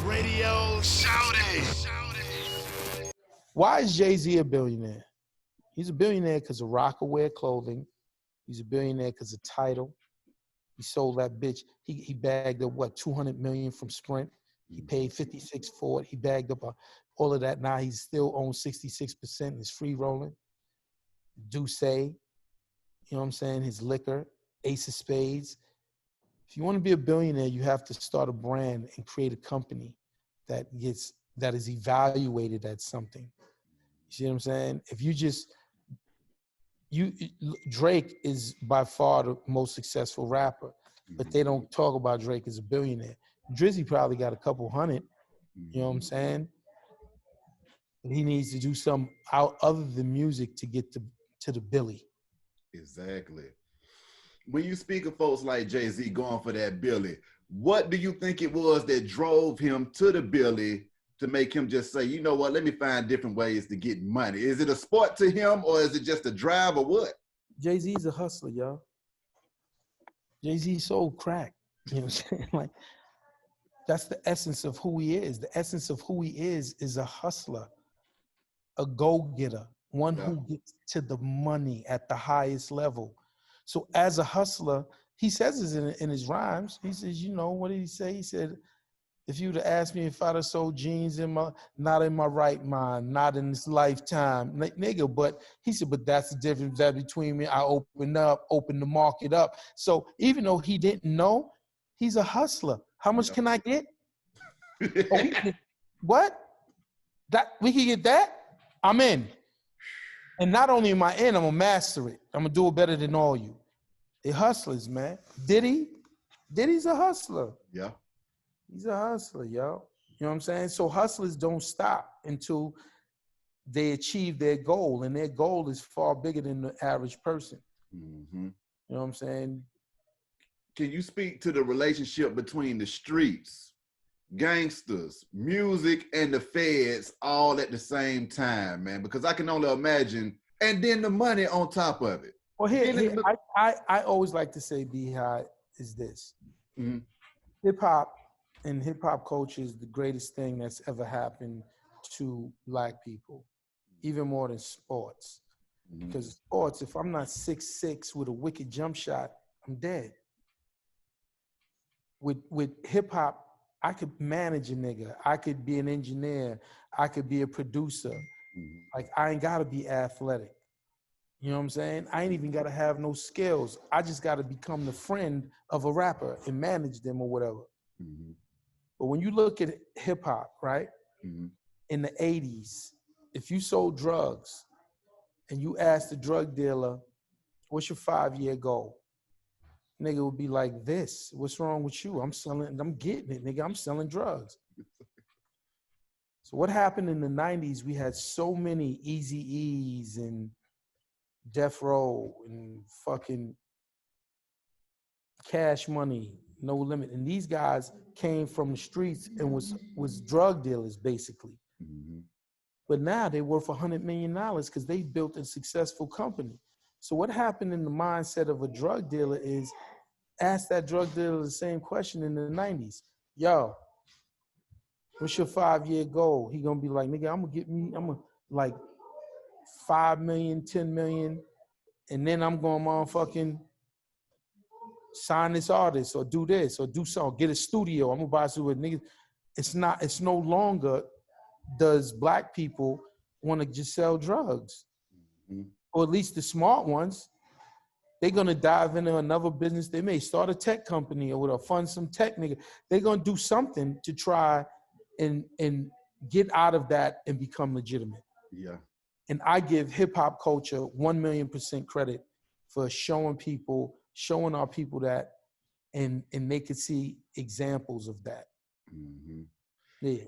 Radio Shouty. Why is Jay-Z a billionaire? He's a billionaire because of Rocawear clothing. He's a billionaire because of Tidal. He sold that bitch. He bagged up, what, $200 million from Sprint. He paid 56 for it. He bagged up all of that. Now he still owns 66% and is free rolling. Douce, you know what I'm saying? His liquor, Ace of Spades. If you want to be a billionaire, you have to start a brand and create a company that is evaluated at something. You see what I'm saying? If you just, Drake is by far the most successful rapper, but they don't talk about Drake as a billionaire. Drizzy probably got a couple hundred, you know what I'm saying? But he needs to do something out other than music to get to the Billy. Exactly. When you speak of folks like Jay-Z going for that Billy, what do you think it was that drove him to the Billy to make him just say, you know what, let me find different ways to get money? Is it a sport to him or is it just a drive or what? Jay-Z's a hustler, y'all. Jay-Z sold crack. You know what I'm saying? Like, that's the essence of who he is. The essence of who he is a hustler, a go-getter, one who gets to the money at the highest level. So as a hustler, he says this in his rhymes. He says, you know, what did he say? He said, if you'd have asked me if I'd have sold jeans not in my right mind, not in this lifetime, nigga, but he said, but that's the difference between me. I opened the market up. So even though he didn't know, he's a hustler. How much can I get? What? That we can get that? I'm in. And not only am I in, I'm gonna master it. I'm gonna do it better than all you. They hustlers, man. Diddy's a hustler. Yeah. He's a hustler, yo. You know what I'm saying? So hustlers don't stop until they achieve their goal, and their goal is far bigger than the average person. Mm-hmm. You know what I'm saying? Can you speak to the relationship between the streets, gangsters, music, and the feds all at the same time, man? Because I can only imagine, and then the money on top of it. Well, I always like to say, Beehive, is this. Mm-hmm. Hip-hop and hip-hop culture is the greatest thing that's ever happened to Black people, even more than sports. Mm-hmm. Because sports, if I'm not 6'6" with a wicked jump shot, I'm dead. With hip-hop, I could manage a nigga. I could be an engineer. I could be a producer. Mm-hmm. Like, I ain't gotta be athletic. You know what I'm saying? I ain't even gotta have no skills. I just gotta become the friend of a rapper and manage them or whatever. Mm-hmm. But when you look at hip hop, right? Mm-hmm. In the 80s, if you sold drugs and you asked the drug dealer, what's your 5-year goal? Nigga would be like, this, what's wrong with you? I'm getting it, nigga, I'm selling drugs. So what happened in the 90s, we had so many Eazy-E's and Death Row and fucking Cash Money, No Limit. And these guys came from the streets and was drug dealers, basically. Mm-hmm. But now they're worth $100 million because they built a successful company. So what happened in the mindset of a drug dealer is, ask that drug dealer the same question in the 90s. Yo, what's your 5-year goal? He gonna be like, nigga, I'm gonna like 5 million, 10 million, and then I'm gonna motherfucking sign this artist or do this or do something, get a studio. I'm gonna buy some with niggas. It's no longer does Black people want to just sell drugs. Mm-hmm. Or at least the smart ones. They're gonna dive into another business. They may start a tech company or fund some tech nigga. They're gonna do something to try and get out of that and become legitimate. Yeah. And I give hip hop culture 1,000,000% credit for showing our people that, and they could see examples of that. Mm-hmm. Yeah.